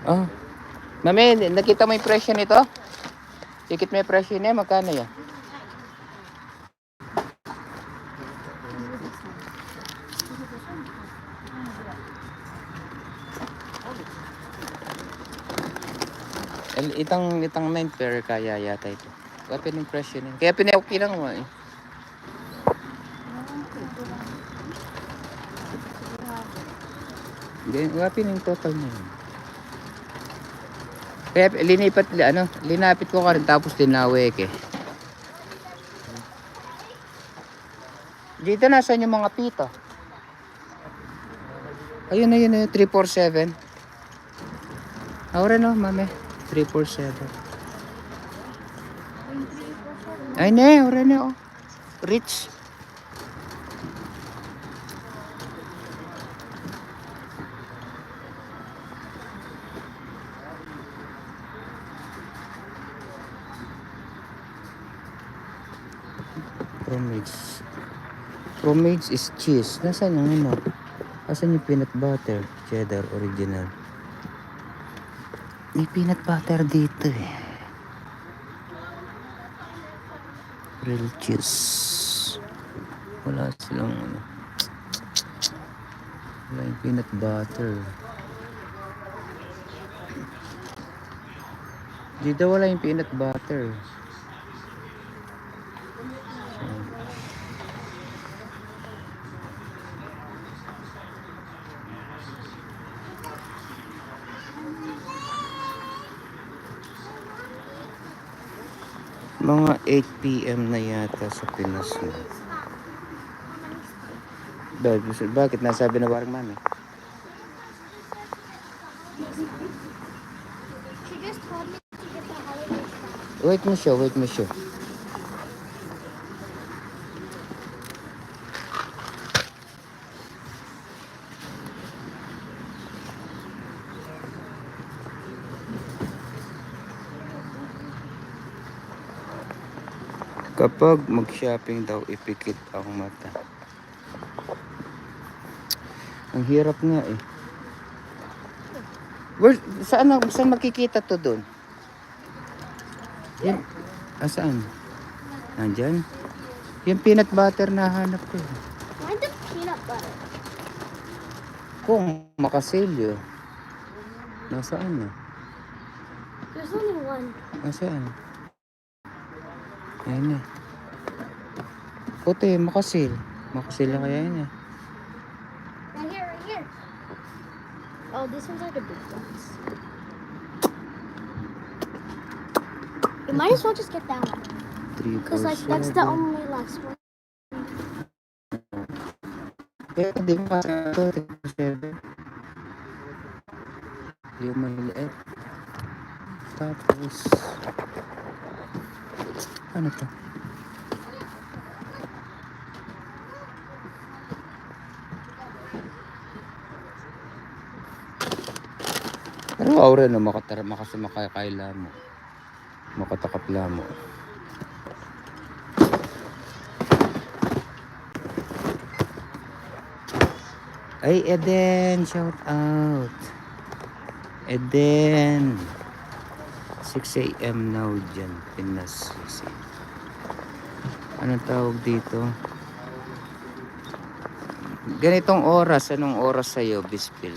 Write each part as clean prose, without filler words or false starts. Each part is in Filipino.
Oh. Mami, nakita mo yung presyo nito? Tikit mo yung presyo niya, magkano yan? Itang 9 pair kaya yata ito. Wapin yung presyo niya. Kaya pinauki lang mo eh. Wapin yung total niya. Kaya linapit ko ka rin tapos dinawek eh. Dito nasan yung mga pito? Ayun, 347. Ahora no, mame. 347. Ay ne, ahora ne oh. Rich. Promage is cheese. Nasaan yung ano? Nasaan yung peanut butter? Cheddar original. May peanut butter dito eh. Real cheese. Wala silang ano. Wala yung peanut butter. Dito wala yung peanut butter. Mga 8 PM na yata sa Pinas na. Bakit nasabi na parang mami? She just told me to get the holiday stuff. Wait mo siya. Kapag mag-shopping daw, ipikit ang mata. Ang hirap nga eh. Saan makikita to doon? Yan. Saan? Nandyan? Yung peanut butter na hanap ko. Why the peanut butter? Kung makasilyo. Nasaan na? There's only one. Nasaan? Ayun na. Puti, makasil. Makasil na kaya yun eh. Right here. Oh, these ones are the big ones. You might as well just get that one. 3, 4, Because like that's the only last one. Kaya hindi mo kasi ito, 347. Yung maliit. Tapos, ano to? Pero aura na makakaila mo. Makatakapla mo. Ay, Eden, shout out. Eden. 6 AM now dyan, Pinas. Anong tawag dito? Ganitong oras, anong oras sa'yo, Bispil?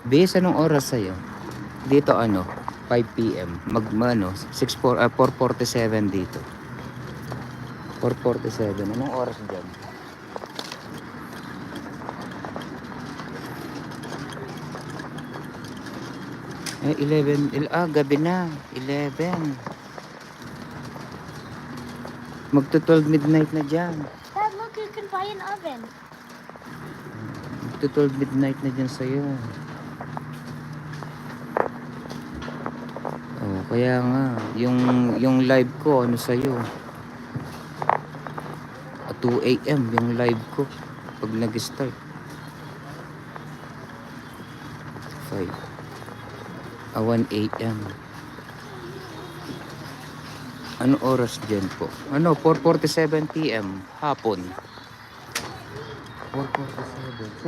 Bis, anong oras sa'yo? Dito 5 PM. 4:47 dito. 4:47. Anong oras dyan? Eh, 11. Gabi na. 11. Magto-12 midnight na dyan. Dad, look, you can buy an oven. Magto-12 midnight na dyan sa'yo. Oh, kaya nga. Yung live ko, sa'yo? 2 AM yung live ko. Pag nag-start. 1 AM. Ano oras dyan po? 4:47 PM. Hapon. 4:47.